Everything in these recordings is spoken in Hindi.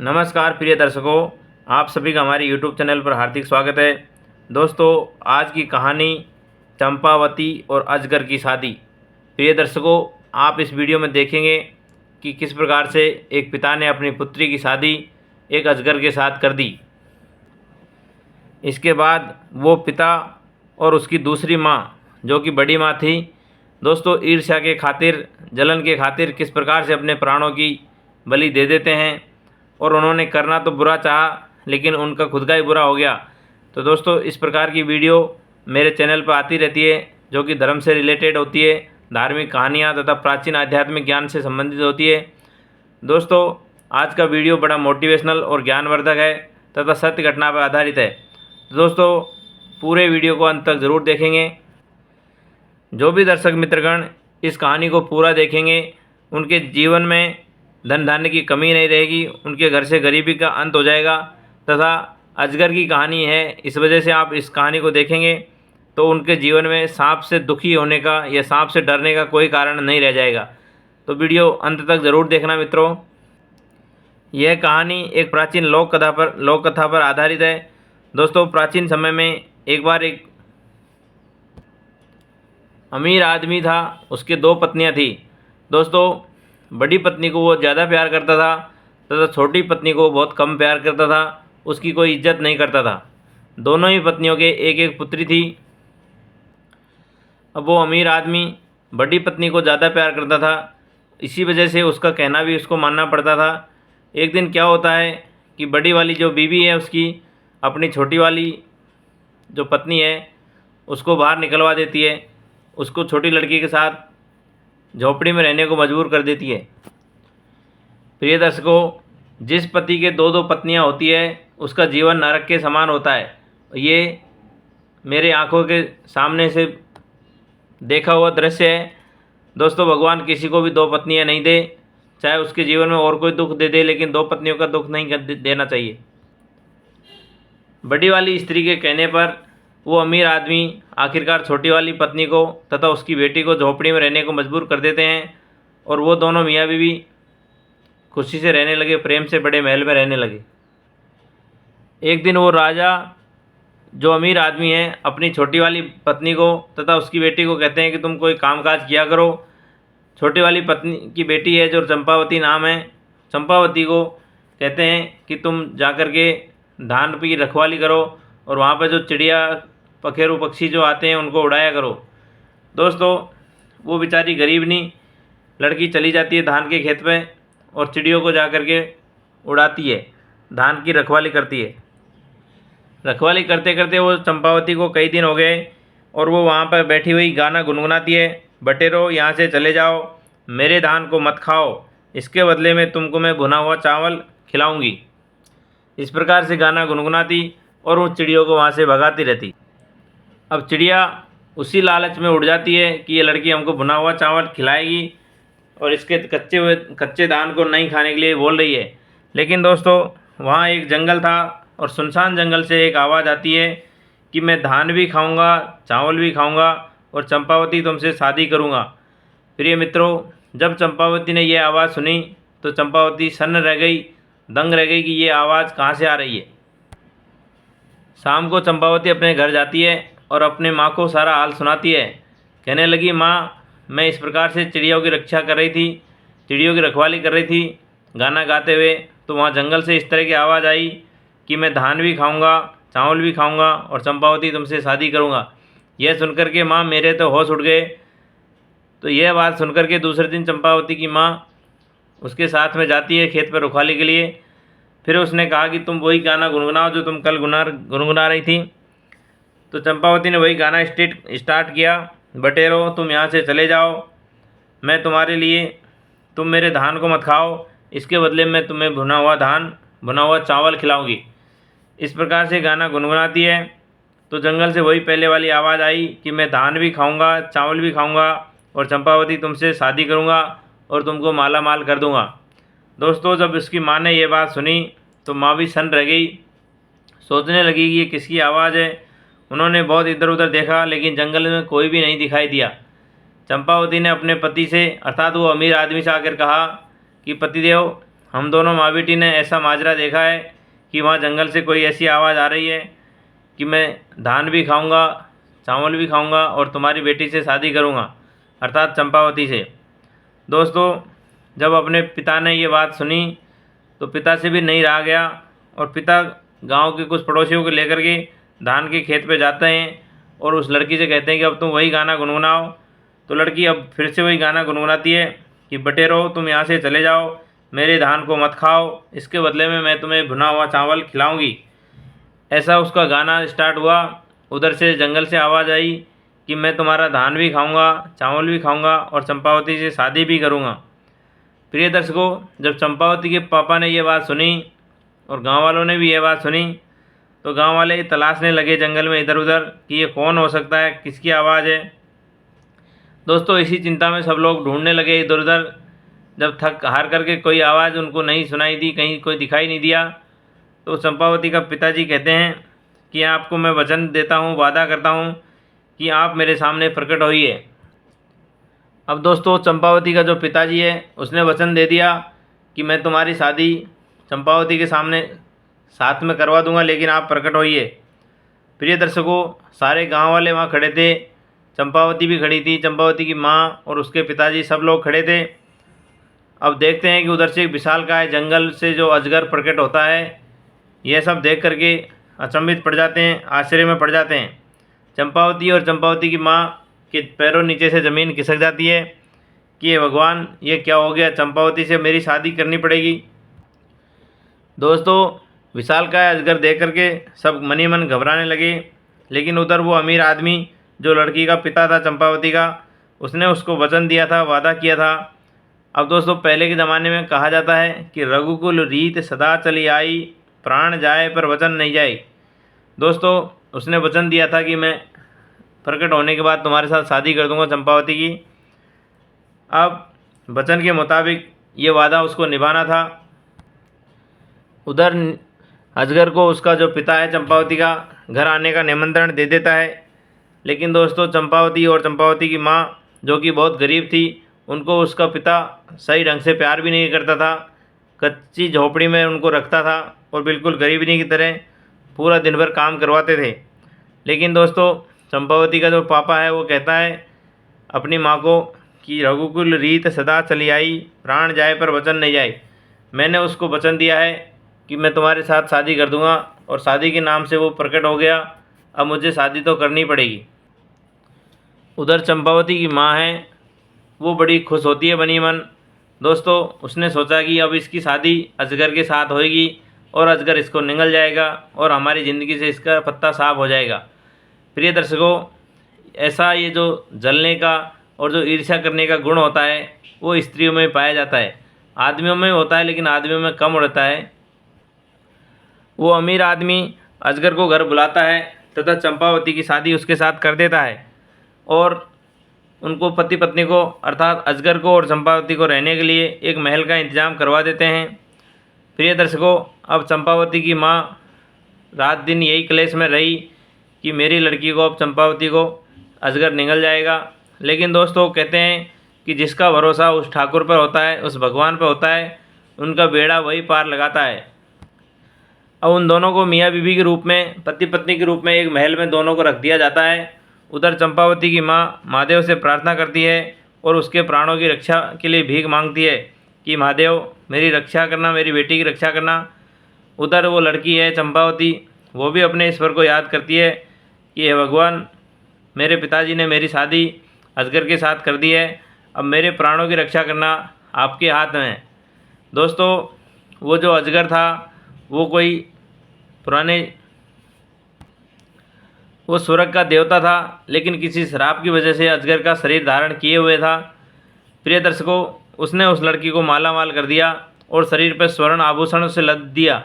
नमस्कार प्रिय दर्शकों, आप सभी का हमारे YouTube चैनल पर हार्दिक स्वागत है। दोस्तों, आज की कहानी चंपावती और अजगर की शादी। प्रिय दर्शकों, आप इस वीडियो में देखेंगे कि किस प्रकार से एक पिता ने अपनी पुत्री की शादी एक अजगर के साथ कर दी। इसके बाद वो पिता और उसकी दूसरी माँ, जो कि बड़ी माँ थी, दोस्तों ईर्ष्या के खातिर, जलन के खातिर किस प्रकार से अपने प्राणों की बलि दे देते हैं। और उन्होंने करना तो बुरा चाहा, लेकिन उनका खुद का ही बुरा हो गया। तो दोस्तों, इस प्रकार की वीडियो मेरे चैनल पर आती रहती है, जो कि धर्म से रिलेटेड होती है, धार्मिक कहानियाँ तथा प्राचीन आध्यात्मिक ज्ञान से संबंधित होती है। दोस्तों, आज का वीडियो बड़ा मोटिवेशनल और ज्ञानवर्धक है तथा सत्य घटना पर आधारित है। तो दोस्तों, पूरे वीडियो को अंत तक ज़रूर देखेंगे। जो भी दर्शक मित्रगण इस कहानी को पूरा देखेंगे, उनके जीवन में धन धान्य की कमी नहीं रहेगी, उनके घर से गरीबी का अंत हो जाएगा। तथा अजगर की कहानी है, इस वजह से आप इस कहानी को देखेंगे तो उनके जीवन में सांप से दुखी होने का या सांप से डरने का कोई कारण नहीं रह जाएगा। तो वीडियो अंत तक ज़रूर देखना मित्रों। यह कहानी एक प्राचीन लोक कथा पर आधारित है। दोस्तों, प्राचीन समय में एक बार एक अमीर आदमी था, उसके दो पत्नियां थी। दोस्तों, बड़ी पत्नी को वो ज़्यादा प्यार करता था तथा छोटी पत्नी को बहुत कम प्यार करता था, उसकी कोई इज्जत नहीं करता था। दोनों ही पत्नियों के एक एक पुत्री थी। अब वो अमीर आदमी बड़ी पत्नी को ज़्यादा प्यार करता था, इसी वजह से उसका कहना भी उसको मानना पड़ता था। एक दिन क्या होता है कि बड़ी वाली जो बीवी है उसकी अपनी छोटी वाली जो पत्नी है उसको बाहर निकलवा देती है, उसको छोटी लड़की के साथ झोपड़ी में रहने को मजबूर कर देती है। प्रिय दर्शकों, जिस पति के दो दो पत्नियां होती है उसका जीवन नरक के समान होता है। ये मेरे आंखों के सामने से देखा हुआ दृश्य है। दोस्तों, भगवान किसी को भी दो पत्नियां नहीं दे, चाहे उसके जीवन में और कोई दुख दे दे, लेकिन दो पत्नियों का दुख नहीं देना चाहिए। बड़ी वाली स्त्री के कहने पर वो अमीर आदमी आखिरकार छोटी वाली पत्नी को तथा उसकी बेटी को झोपड़ी में रहने को मजबूर कर देते हैं और वो दोनों मियाँ बीवी खुशी से रहने लगे, प्रेम से बड़े महल में रहने लगे। एक दिन वो राजा जो अमीर आदमी है अपनी छोटी वाली पत्नी को तथा उसकी बेटी को कहते हैं कि तुम कोई कामकाज किया करो। छोटी वाली पत्नी की बेटी है जो चंपावती नाम है, चंपावती को कहते हैं कि तुम जाकर के धान की रखवाली करो और वहाँ पर जो चिड़िया पखेरु पक्षी जो आते हैं उनको उड़ाया करो। दोस्तों, वो बेचारी गरीबनी लड़की चली जाती है धान के खेत में और चिड़ियों को जा कर के उड़ाती है, धान की रखवाली करती है। रखवाली करते करते वो चंपावती को कई दिन हो गए और वो वहाँ पर बैठी हुई गाना गुनगुनाती है, बटेरो यहाँ से चले जाओ, मेरे धान को मत खाओ, इसके बदले में तुमको मैं भुना हुआ चावल खिलाऊंगी। इस प्रकार से गाना गुनगुनाती और उन चिड़ियों को वहाँ से भगाती रहती। अब चिड़िया उसी लालच में उड़ जाती है कि ये लड़की हमको भुना हुआ चावल खिलाएगी और इसके कच्चे धान को नहीं खाने के लिए बोल रही है। लेकिन दोस्तों, वहाँ एक जंगल था और सुनसान जंगल से एक आवाज़ आती है कि मैं धान भी खाऊंगा, चावल भी खाऊंगा और चंपावती तुमसे शादी करूंगा। प्रिय मित्रों, जब चंपावती ने यह आवाज़ सुनी तो चंपावती सन्न रह गई, दंग रह गई कि ये आवाज़ कहाँ से आ रही है। शाम को चंपावती अपने घर जाती है और अपने माँ को सारा हाल सुनाती है। कहने लगी, माँ, मैं इस प्रकार से चिड़ियों की रक्षा कर रही थी, चिड़ियों की रखवाली कर रही थी गाना गाते हुए, तो वहाँ जंगल से इस तरह की आवाज़ आई कि मैं धान भी खाऊंगा, चावल भी खाऊंगा और चंपावती तुमसे शादी करूंगा। यह सुनकर के माँ मेरे तो होश उड़ गए। तो यह बात सुनकर के दूसरे दिन चंपावती की माँ उसके साथ में जाती है खेत पर रखवाली के लिए। फिर उसने कहा कि तुम वही गाना गुनगुनाओ जो तुम कल गुनगुना रही थी। तो चंपावती ने वही गाना स्टार्ट किया, बटेरो तुम यहाँ से चले जाओ, मैं तुम्हारे लिए, तुम मेरे धान को मत खाओ, इसके बदले में तुम्हें भुना हुआ चावल खिलाऊंगी। इस प्रकार से गाना गुनगुनाती है तो जंगल से वही पहले वाली आवाज़ आई कि मैं धान भी खाऊंगा, चावल भी खाऊंगा और चंपावती तुमसे शादी करूंगा और तुमको माला माल कर दूंगा। दोस्तों, जब उसकी माँ ने ये बात सुनी तो माँ भी सन्न रह गई, सोचने लगी कि ये किसकी आवाज़ है। उन्होंने बहुत इधर उधर देखा, लेकिन जंगल में कोई भी नहीं दिखाई दिया। चंपावती ने अपने पति से अर्थात वो अमीर आदमी से आकर कहा कि पतिदेव, हम दोनों माँ बेटी ने ऐसा माजरा देखा है कि वहाँ जंगल से कोई ऐसी आवाज़ आ रही है कि मैं धान भी खाऊंगा, चावल भी खाऊंगा और तुम्हारी बेटी से शादी करूंगा, अर्थात चंपावती से। दोस्तों, जब अपने पिता ने ये बात सुनी तो पिता से भी नहीं रहा गया और पिता गांव के कुछ पड़ोसियों को लेकर के धान के खेत पे जाते हैं और उस लड़की से कहते हैं कि अब तुम वही गाना गुनगुनाओ। तो लड़की अब फिर से वही गाना गुनगुनाती है कि बटेरो तुम यहाँ से चले जाओ, मेरे धान को मत खाओ, इसके बदले में मैं तुम्हें भुना हुआ चावल खिलाऊंगी। ऐसा उसका गाना स्टार्ट हुआ। उधर से जंगल से आवाज़ आई कि मैं तुम्हारा धान भी खाऊंगा, चावल भी खाऊंगा और चंपावती से शादी भी करूंगा। प्रिय दर्शकों, जब चंपावती के पापा ने ये बात सुनी और गांव वालों ने भी ये बात सुनी तो गांव वाले तलाशने लगे जंगल में इधर उधर कि ये कौन हो सकता है, किसकी आवाज़ है। दोस्तों, इसी चिंता में सब लोग ढूंढने लगे इधर उधर। जब थक हार करके कोई आवाज़ उनको नहीं सुनाई दी, कहीं कोई दिखाई नहीं दिया, तो चंपावती का पिताजी कहते हैं कि आपको मैं वचन देता हूँ, वादा करता हूँ कि आप मेरे सामने प्रकट होइए। अब दोस्तों, चंपावती का जो पिताजी है उसने वचन दे दिया कि मैं तुम्हारी शादी चंपावती के सामने साथ में करवा दूंगा, लेकिन आप प्रकट होइए। प्रिय दर्शकों, सारे गांव वाले वहाँ खड़े थे, चंपावती भी खड़ी थी, चंपावती की माँ और उसके पिताजी सब लोग खड़े थे। अब देखते हैं कि उधर से एक विशालकाय जंगल से जो अजगर प्रकट होता है। यह सब देख करके अचंभित पड़ जाते हैं, आश्चर्य में पड़ जाते हैं। चंपावती और चंपावती की माँ के पैरों नीचे से ज़मीन खिसक जाती है कि ये भगवान, ये क्या हो गया, चंपावती से मेरी शादी करनी पड़ेगी। दोस्तों, विशालकाय अजगर देख करके सब मनी मन घबराने लगे, लेकिन उधर वो अमीर आदमी जो लड़की का पिता था चंपावती का, उसने उसको वचन दिया था, वादा किया था। अब दोस्तों, पहले के ज़माने में कहा जाता है कि रघुकुल रीत सदा चली आई, प्राण जाए पर वचन नहीं जाए। दोस्तों, उसने वचन दिया था कि मैं प्रकट होने के बाद तुम्हारे साथ शादी कर दूंगा चंपावती की। अब वचन के मुताबिक ये वादा उसको निभाना था। उधर अजगर को उसका जो पिता है चंपावती का घर आने का निमंत्रण दे देता है, लेकिन दोस्तों चंपावती और चंपावती की माँ जो कि बहुत गरीब थी, उनको उसका पिता सही ढंग से प्यार भी नहीं करता था, कच्ची झोपड़ी में उनको रखता था और बिल्कुल गरीबनी की तरह पूरा दिन भर काम करवाते थे। लेकिन दोस्तों, चंपावती का जो पापा है वो कहता है अपनी माँ को कि रघुकुल रीत सदा चली आई, प्राण जाए पर वचन नहीं जाए। मैंने उसको वचन दिया है कि मैं तुम्हारे साथ शादी कर दूंगा, और शादी के नाम से वो प्रकट हो गया। अब मुझे शादी तो करनी पड़ेगी। उधर चंपावती की माँ है, वो बड़ी खुश होती है बनी मन। दोस्तों, उसने सोचा कि अब इसकी शादी अजगर के साथ होएगी और अजगर इसको निगल जाएगा और हमारी ज़िंदगी से इसका पत्ता साफ हो जाएगा। प्रिय दर्शकों, ऐसा ये जो जलने का और जो ईर्ष्या करने का गुण होता है वो स्त्रियों में पाया जाता है, आदमियों में होता है लेकिन आदमियों में कम रहता है। वो अमीर आदमी अजगर को घर बुलाता है तथा चंपावती की शादी उसके साथ कर देता है और उनको पति पत्नी को अर्थात अजगर को और चंपावती को रहने के लिए एक महल का इंतजाम करवा देते हैं। प्रिय दर्शकों, अब चंपावती की माँ रात दिन यही क्लेश में रही कि मेरी लड़की को, अब चंपावती को अजगर निगल जाएगा। लेकिन दोस्तों, कहते हैं कि जिसका भरोसा उस ठाकुर पर होता है, उस भगवान पर होता है, उनका बेड़ा वही पार लगाता है। अब उन दोनों को मियाँ बीवी के रूप में, पति पत्नी के रूप में एक महल में दोनों को रख दिया जाता है। उधर चंपावती की माँ महादेव से प्रार्थना करती है और उसके प्राणों की रक्षा के लिए भीख मांगती है कि महादेव मेरी रक्षा करना, मेरी बेटी की रक्षा करना। उधर वो लड़की है चंपावती, वो भी अपने ईश्वर को याद करती है कि हे भगवान, मेरे पिताजी ने मेरी शादी अजगर के साथ कर दी है, अब मेरे प्राणों की रक्षा करना आपके हाथ में है। दोस्तों, वो जो अजगर था वो कोई पुराने वो स्वर्ग का देवता था, लेकिन किसी श्राप की वजह से अजगर का शरीर धारण किए हुए था। प्रिय दर्शकों, उसने उस लड़की को माला माल कर दिया और शरीर पर स्वर्ण आभूषण से लद दिया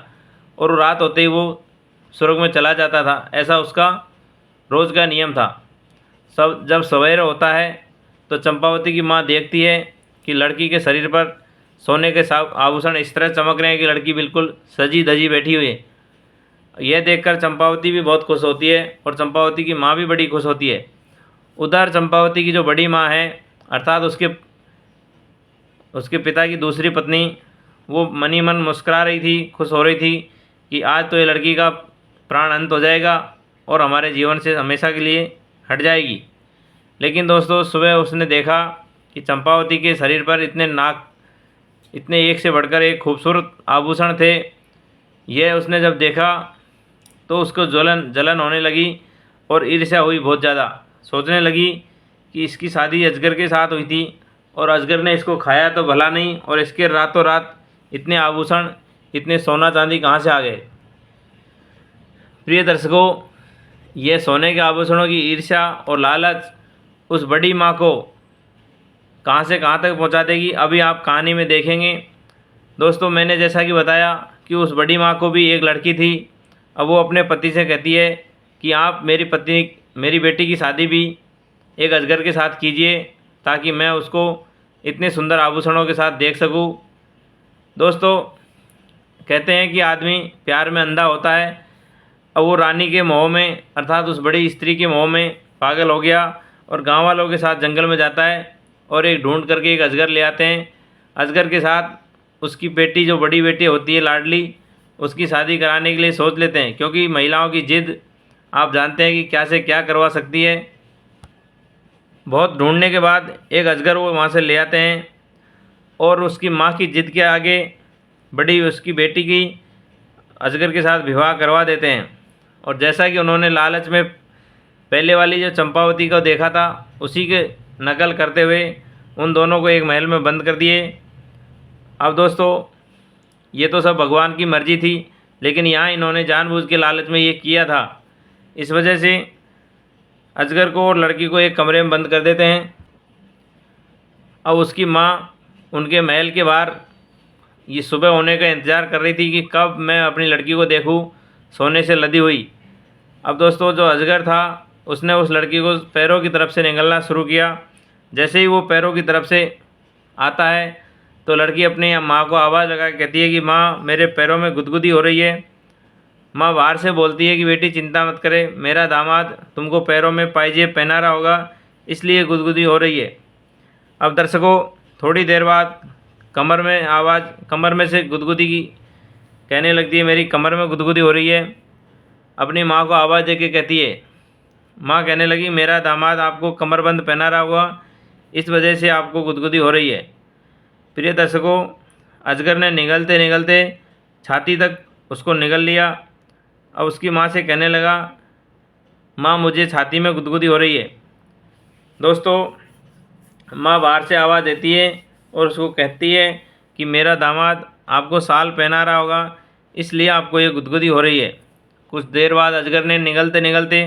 और रात होते ही वो स्वर्ग में चला जाता था। ऐसा उसका रोज़ का नियम था। जब सवेरे होता है तो चंपावती की माँ देखती है कि लड़की के शरीर पर सोने के आभूषण इस तरह चमक रहे हैं कि लड़की बिल्कुल सजी धजी बैठी हुई है। यह देखकर चंपावती भी बहुत खुश होती है और चंपावती की माँ भी बड़ी खुश होती है। उधर चंपावती की जो बड़ी माँ है, अर्थात उसके पिता की दूसरी पत्नी, वो मनी मन मुस्कुरा रही थी, खुश हो रही थी कि आज तो ये लड़की का प्राण अंत हो जाएगा और हमारे जीवन से हमेशा के लिए हट जाएगी। लेकिन दोस्तों सुबह उसने देखा कि चंपावती के शरीर पर इतने एक से बढ़कर एक खूबसूरत आभूषण थे। यह उसने जब देखा तो उसको जलन होने लगी और ईर्ष्या हुई बहुत ज़्यादा। सोचने लगी कि इसकी शादी अजगर के साथ हुई थी और अजगर ने इसको खाया तो भला नहीं, और इसके रातों रात इतने आभूषण, इतने सोना चांदी कहाँ से आ गए। प्रिय दर्शकों, यह सोने के आभूषणों की ईर्ष्या और लालच उस बड़ी माँ को कहाँ से कहाँ तक पहुँचा देगी, अभी आप कहानी में देखेंगे। दोस्तों, मैंने जैसा कि बताया कि उस बड़ी माँ को भी एक लड़की थी। अब वो अपने पति से कहती है कि आप मेरी बेटी की शादी भी एक अजगर के साथ कीजिए ताकि मैं उसको इतने सुंदर आभूषणों के साथ देख सकूं। दोस्तों, कहते हैं कि आदमी प्यार में अंधा होता है। अब वो रानी के मोह में, अर्थात उस बड़ी स्त्री के मोह में पागल हो गया और गांव वालों के साथ जंगल में जाता है और एक ढूंढ करके एक अजगर ले आते हैं। अजगर के साथ उसकी बेटी, जो बड़ी बेटी होती है लाडली, उसकी शादी कराने के लिए सोच लेते हैं, क्योंकि महिलाओं की जिद आप जानते हैं कि क्या से क्या करवा सकती है। बहुत ढूंढने के बाद एक अजगर वो वहाँ से ले आते हैं और उसकी माँ की जिद के आगे बड़ी उसकी बेटी की अजगर के साथ विवाह करवा देते हैं। और जैसा कि उन्होंने लालच में पहले वाली जो चंपावती को देखा था, उसी के नकल करते हुए उन दोनों को एक महल में बंद कर दिए। अब दोस्तों, ये तो सब भगवान की मर्जी थी, लेकिन यहाँ इन्होंने जानबूझ के लालच में ये किया था। इस वजह से अजगर को और लड़की को एक कमरे में बंद कर देते हैं। अब उसकी माँ उनके महल के बाहर ये सुबह होने का इंतज़ार कर रही थी कि कब मैं अपनी लड़की को देखूं सोने से लदी हुई। अब दोस्तों, जो अजगर था उसने उस लड़की को पैरों की तरफ से निगलना शुरू किया। जैसे ही वो पैरों की तरफ से आता है तो लड़की अपनी माँ को आवाज़ लगा के कहती है कि माँ, मेरे पैरों में गुदगुदी हो रही है। माँ बाहर से बोलती है कि बेटी चिंता मत करे, मेरा दामाद तुमको पैरों में पायजेब पहना रहा होगा, इसलिए गुदगुदी हो रही है। अब दर्शकों, थोड़ी देर बाद कमर में से गुदगुदी की कहने लगती है, मेरी कमर में गुदगुदी हो रही है। अपनी माँ को आवाज़ दे के कहती है, माँ कहने लगी, मेरा दामाद आपको कमरबंद पहना रहा होगा, इस वजह से आपको गुदगुदी हो रही है। प्रिय दर्शकों, अजगर ने निगलते निगलते छाती तक उसको निगल लिया। अब उसकी माँ से कहने लगा, माँ मुझे छाती में गुदगुदी हो रही है। दोस्तों, माँ बाहर से आवाज़ देती है और उसको कहती है कि मेरा दामाद आपको साल पहना रहा होगा, इसलिए आपको ये गुदगुदी हो रही है। कुछ देर बाद अजगर ने निगलते निगलते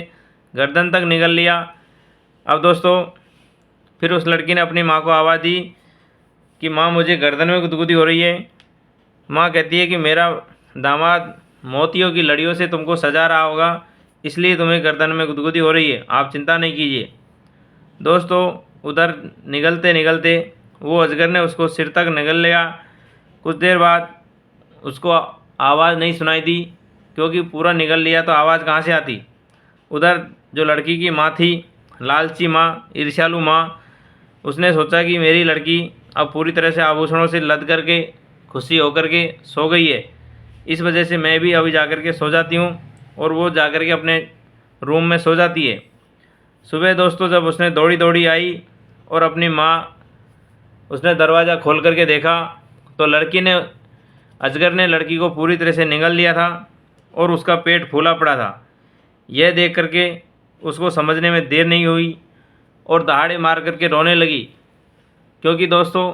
गर्दन तक निगल लिया। अब दोस्तों, फिर उस लड़की ने अपनी माँ को आवाज़ दी कि माँ मुझे गर्दन में गुदगुदी हो रही है। माँ कहती है कि मेरा दामाद मोतियों की लड़ियों से तुमको सजा रहा होगा, इसलिए तुम्हें गर्दन में गुदगुदी हो रही है, आप चिंता नहीं कीजिए। दोस्तों, उधर निगलते निगलते वो अजगर ने उसको सिर तक निगल लिया। कुछ देर बाद उसको आवाज़ नहीं सुनाई दी, क्योंकि पूरा निगल लिया तो आवाज़ कहाँ से आती। उधर जो लड़की की माँ थी, लालची माँ, ईर्ष्यालु माँ, उसने सोचा कि मेरी लड़की अब पूरी तरह से आभूषणों से लद करके खुशी होकर के सो गई है, इस वजह से मैं भी अभी जाकर के सो जाती हूँ। और वो जाकर के अपने रूम में सो जाती है। सुबह दोस्तों, जब उसने दौड़ी दौड़ी आई और अपनी माँ, उसने दरवाज़ा खोल करके देखा तो अजगर ने लड़की को पूरी तरह से निगल लिया था और उसका पेट फूला पड़ा था। यह देख करके उसको समझने में देर नहीं हुई और दहाड़े मार करके रोने लगी, क्योंकि दोस्तों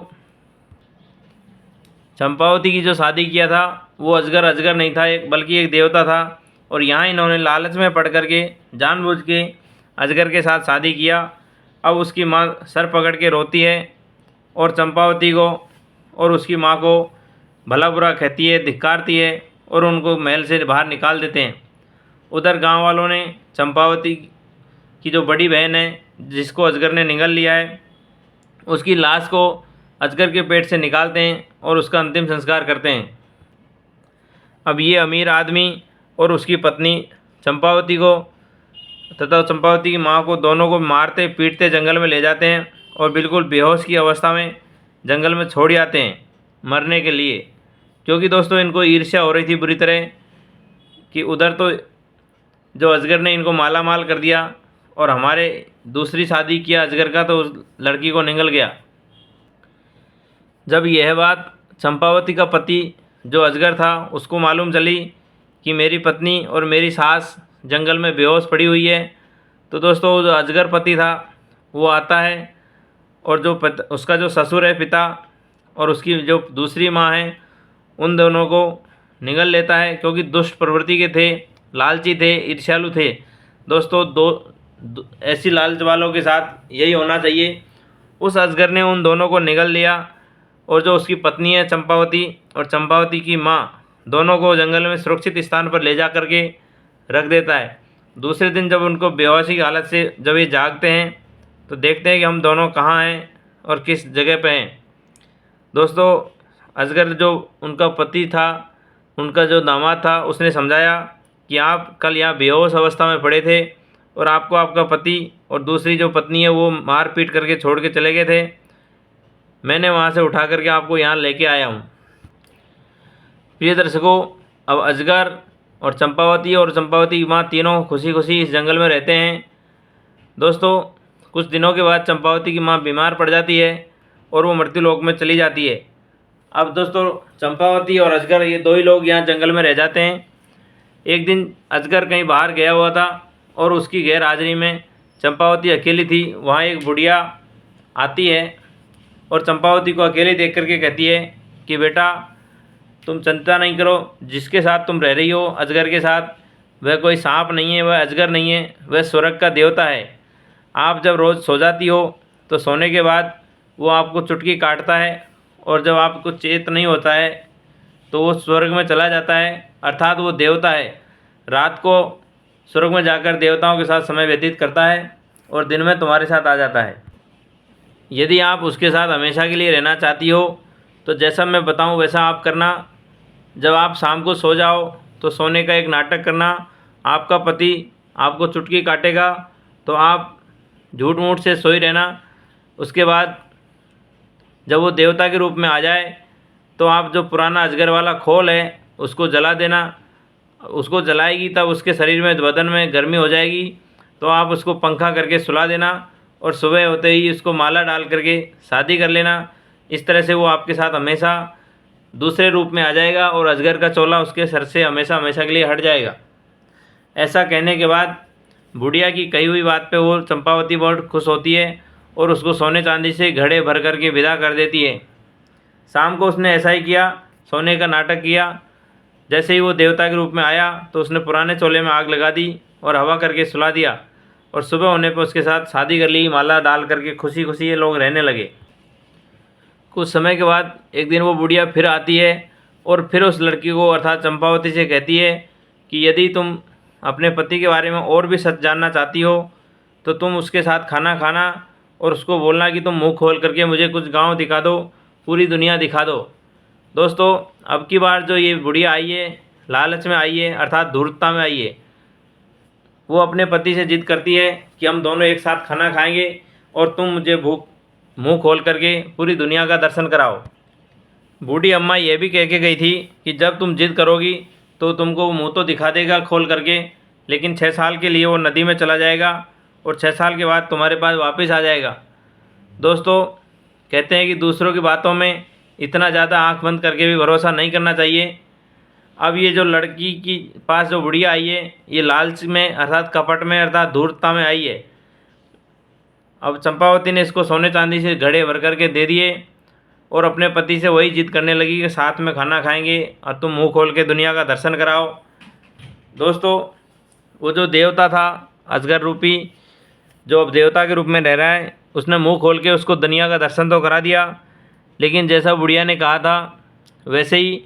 चंपावती की जो शादी किया था वो अजगर नहीं था, बल्कि एक देवता था। और यहाँ इन्होंने लालच में पड़ करके जानबूझ के अजगर के साथ शादी किया। अब उसकी माँ सर पकड़ के रोती है और चंपावती को और उसकी माँ को भला बुरा कहती है, धिक्कारती है और उनको महल से बाहर निकाल देते हैं। उधर गांव वालों ने चंपावती की जो बड़ी बहन है, जिसको अजगर ने निगल लिया है, उसकी लाश को अजगर के पेट से निकालते हैं और उसका अंतिम संस्कार करते हैं। अब ये अमीर आदमी और उसकी पत्नी चंपावती को तथा चंपावती की माँ को, दोनों को मारते पीटते जंगल में ले जाते हैं और बिल्कुल बेहोश की अवस्था में जंगल में छोड़ आते हैं मरने के लिए। क्योंकि दोस्तों इनको ईर्ष्या हो रही थी बुरी तरह कि उधर तो जो अजगर ने इनको माला माल कर दिया और हमारे दूसरी शादी किया अजगर का तो उस लड़की को निगल गया। जब यह बात चंपावती का पति जो अजगर था उसको मालूम चली कि मेरी पत्नी और मेरी सास जंगल में बेहोश पड़ी हुई है, तो दोस्तों जो अजगर पति था वो आता है और जो उसका जो ससुर है पिता और उसकी जो दूसरी माँ है उन दोनों को निगल लेता है, क्योंकि दुष्ट प्रवृत्ति के थे, लालची थे, ईर्ष्यालु थे। दोस्तों ऐसी लालच वालों के साथ यही होना चाहिए। उस अजगर ने उन दोनों को निगल लिया और जो उसकी पत्नी है चंपावती और चंपावती की माँ दोनों को जंगल में सुरक्षित स्थान पर ले जा कर के रख देता है। दूसरे दिन जब उनको बेहोशी की हालत से जब ये जागते हैं तो देखते हैं कि हम दोनों कहाँ हैं और किस जगह पे हैं। दोस्तों अजगर जो उनका पति था, उनका जो दामाद था, उसने समझाया कि आप कल यहाँ बेहोश अवस्था में पड़े थे और आपको आपका पति और दूसरी जो पत्नी है वो मार पीट करके छोड़ के चले गए थे। मैंने वहाँ से उठा करके आपको यहाँ लेके आया हूँ। प्रिय दर्शकों, अब अजगर और चंपावती की माँ तीनों खुशी खुशी इस जंगल में रहते हैं। दोस्तों कुछ दिनों के बाद चंपावती की माँ बीमार पड़ जाती है और वो मृत्युलोक में चली जाती है। अब दोस्तों चंपावती और अजगर ये दो ही लोग यहाँ जंगल में रह जाते हैं। एक दिन अजगर कहीं बाहर गया हुआ था और उसकी गैर हाजिरी में चंपावती अकेली थी। वहाँ एक बुढ़िया आती है और चंपावती को अकेले देख करके कहती है कि बेटा तुम चिंता नहीं करो, जिसके साथ तुम रह रही हो अजगर के साथ, वह कोई सांप नहीं है, वह अजगर नहीं है, वह स्वर्ग का देवता है। आप जब रोज़ सो जाती हो तो सोने के बाद वो आपको चुटकी काटता है और जब आपको चेत नहीं होता है तो वो स्वर्ग में चला जाता है, अर्थात वो देवता है। रात को स्वर्ग में जाकर देवताओं के साथ समय व्यतीत करता है और दिन में तुम्हारे साथ आ जाता है। यदि आप उसके साथ हमेशा के लिए रहना चाहती हो तो जैसा मैं बताऊं वैसा आप करना। जब आप शाम को सो जाओ तो सोने का एक नाटक करना। आपका पति आपको चुटकी काटेगा तो आप झूठ मूठ से सोई रहना। उसके बाद जब वो देवता के रूप में आ जाए तो आप जो पुराना अजगर वाला खोल है उसको जला देना। उसको जलाएगी तब उसके शरीर में बदन में गर्मी हो जाएगी, तो आप उसको पंखा करके सुला देना और सुबह होते ही उसको माला डाल करके शादी कर लेना। इस तरह से वो आपके साथ हमेशा दूसरे रूप में आ जाएगा और अजगर का चोला उसके सर से हमेशा हमेशा के लिए हट जाएगा। ऐसा कहने के बाद बुढ़िया की कही हुई बात पे वो चंपावती बहुत खुश होती है और उसको सोने चांदी से घड़े भर कर के विदा कर देती है। शाम को उसने ऐसा ही किया, सोने का नाटक किया। जैसे ही वो देवता के रूप में आया तो उसने पुराने चोले में आग लगा दी और हवा करके सुला दिया और सुबह होने पर उसके साथ शादी कर ली, माला डाल करके खुशी खुशी ये लोग रहने लगे। कुछ समय के बाद एक दिन वो बुढ़िया फिर आती है और फिर उस लड़की को अर्थात चंपावती से कहती है कि यदि तुम अपने पति के बारे में और भी सच जानना चाहती हो तो तुम उसके साथ खाना खाना और उसको बोलना कि तुम मुंह खोल करके मुझे कुछ गांव दिखा दो, पूरी दुनिया दिखा दो। दोस्तों अब की बार जो ये बुढ़िया आई है, लालच में आई है अर्थात धूर्तता में आई है। वो अपने पति से जिद करती है कि हम दोनों एक साथ खाना खाएंगे और तुम मुझे मुंह खोल करके पूरी दुनिया का दर्शन कराओ। बूढ़ी अम्मा ये भी कह के गई थी कि जब तुम जिद करोगी तो तुमको मुंह तो दिखा देगा खोल करके, लेकिन 6 साल के लिए वो नदी में चला जाएगा और 6 साल के बाद तुम्हारे पास वापस आ जाएगा। दोस्तों कहते हैं कि दूसरों की बातों में इतना ज़्यादा आंख बंद करके भी भरोसा नहीं करना चाहिए। अब ये जो लड़की की पास जो बुढ़िया आई है ये लालच में अर्थात कपट में अर्थात धूर्तता में आई है। अब चंपावती ने इसको सोने चांदी से घड़े भर करके दे दिए और अपने पति से वही जिद करने लगी कि साथ में खाना खाएंगे और तुम मुंह खोल के दुनिया का दर्शन कराओ। दोस्तों वो जो देवता था अजगर रूपी, जो अब देवता के रूप में रह रहा है, उसने मुंह खोल के उसको दुनिया का दर्शन तो करा दिया, लेकिन जैसा बुढ़िया ने कहा था वैसे ही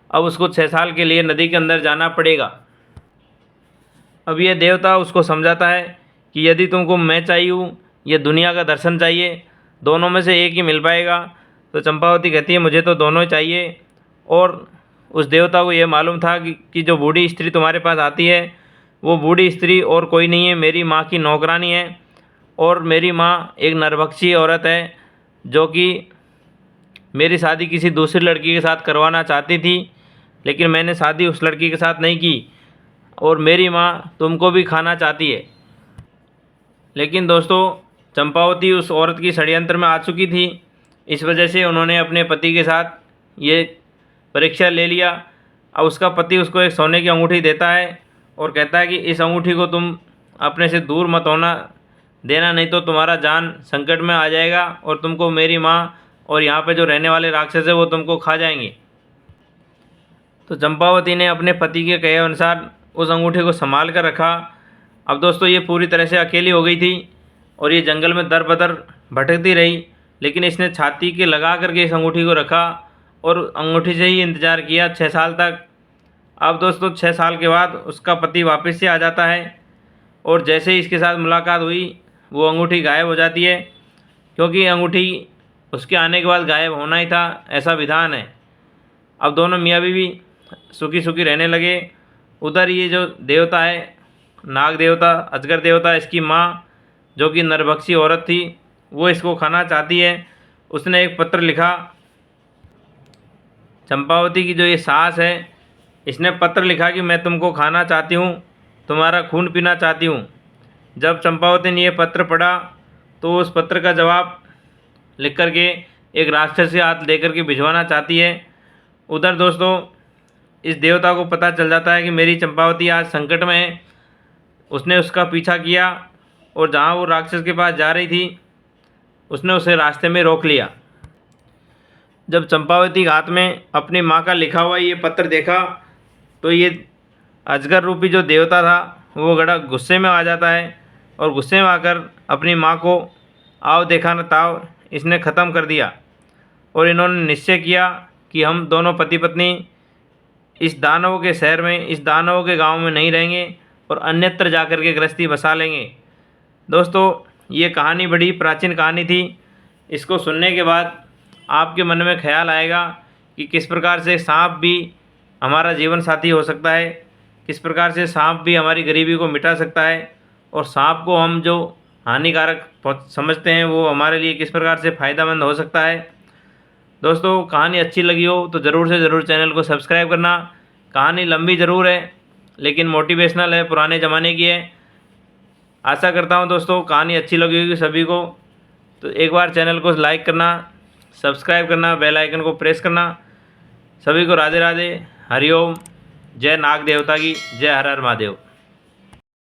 अब उसको 6 साल के लिए नदी के अंदर जाना पड़ेगा। अब ये देवता उसको समझाता है कि यदि तुमको मैं चाहिए हूँ या दुनिया का दर्शन चाहिए, दोनों में से एक ही मिल पाएगा। तो चंपावती कहती है मुझे तो दोनों ही चाहिए। और उस देवता को ये मालूम था कि जो बूढ़ी स्त्री तुम्हारे पास आती है वो बूढ़ी स्त्री और कोई नहीं है, मेरी माँ की नौकरानी है। और मेरी माँ एक नरभक्षी औरत है जो कि मेरी शादी किसी दूसरी लड़की के साथ करवाना चाहती थी, लेकिन मैंने शादी उस लड़की के साथ नहीं की और मेरी माँ तुमको भी खाना चाहती है। लेकिन दोस्तों, चंपावती उस औरत की षड्यंत्र में आ चुकी थी। इस वजह से उन्होंने अपने पति के साथ ये परीक्षा ले लिया। अब उसका पति उसको एक सोने की अंगूठी देता है और कहता है कि इस अंगूठी को तुम अपने से दूर मत होना देना, नहीं तो तुम्हारा जान संकट में आ जाएगा और तुमको मेरी माँ और यहाँ पे जो रहने वाले राक्षस है वो तुमको खा जाएंगे। तो चंपावती ने अपने पति के कहे अनुसार उस अंगूठी को संभाल कर रखा। अब दोस्तों, ये पूरी तरह से अकेली हो गई थी और ये जंगल में दर बदर भटकती रही, लेकिन इसने छाती के लगा करके इस अंगूठी को रखा और अंगूठी से ही इंतज़ार किया 6 साल तक। अब दोस्तों, 6 साल के बाद उसका पति वापस से आ जाता है और जैसे ही इसके साथ मुलाकात हुई वो अंगूठी गायब हो जाती है, क्योंकि अंगूठी उसके आने के बाद गायब होना ही था, ऐसा विधान है। अब दोनों मियाँ बीवी सुखी सुखी रहने लगे। उधर ये जो देवता है, नाग देवता, अजगर देवता, इसकी माँ जो कि नरभक्षी औरत थी, वो इसको खाना चाहती है। उसने एक पत्र लिखा। चंपावती की जो ये सास है, इसने पत्र लिखा कि मैं तुमको खाना चाहती हूँ, तुम्हारा खून पीना चाहती हूँ। जब चंपावती ने ये पत्र पढ़ा तो उस पत्र का जवाब लिख कर के एक राक्षस से हाथ दे करके भिजवाना चाहती है। उधर दोस्तों, इस देवता को पता चल जाता है कि मेरी चंपावती आज संकट में है। उसने उसका पीछा किया और जहाँ वो राक्षस के पास जा रही थी उसने उसे रास्ते में रोक लिया। जब चंपावती हाथ में अपनी माँ का लिखा हुआ ये पत्र देखा तो ये अजगर रूपी जो देवता था वो बड़ा गुस्से में आ जाता है और गुस्से में आकर अपनी माँ को आओ देखा न ताव इसने ख़त्म कर दिया। और इन्होंने निश्चय किया कि हम दोनों पति पत्नी इस दानवों के शहर में, इस दानवों के गांव में नहीं रहेंगे और अन्यत्र जाकर के गृहस्थी बसा लेंगे। दोस्तों, ये कहानी बड़ी प्राचीन कहानी थी। इसको सुनने के बाद आपके मन में ख्याल आएगा कि किस प्रकार से सांप भी हमारा जीवन साथी हो सकता है, किस प्रकार से सांप भी हमारी गरीबी को मिटा सकता है और सांप को हम जो हानिकारक समझते हैं वो हमारे लिए किस प्रकार से फ़ायदेमंद हो सकता है। दोस्तों, कहानी अच्छी लगी हो तो ज़रूर से ज़रूर चैनल को सब्सक्राइब करना। कहानी लंबी ज़रूर है लेकिन मोटिवेशनल है, पुराने ज़माने की है। आशा करता हूँ दोस्तों कहानी अच्छी लगी होगी सभी को। तो एक बार चैनल को लाइक करना, सब्सक्राइब करना, बेल आइकन को प्रेस करना। सभी को राधे राधे, हरिओम, जय नाग देवता की, जय हर हर महादेव।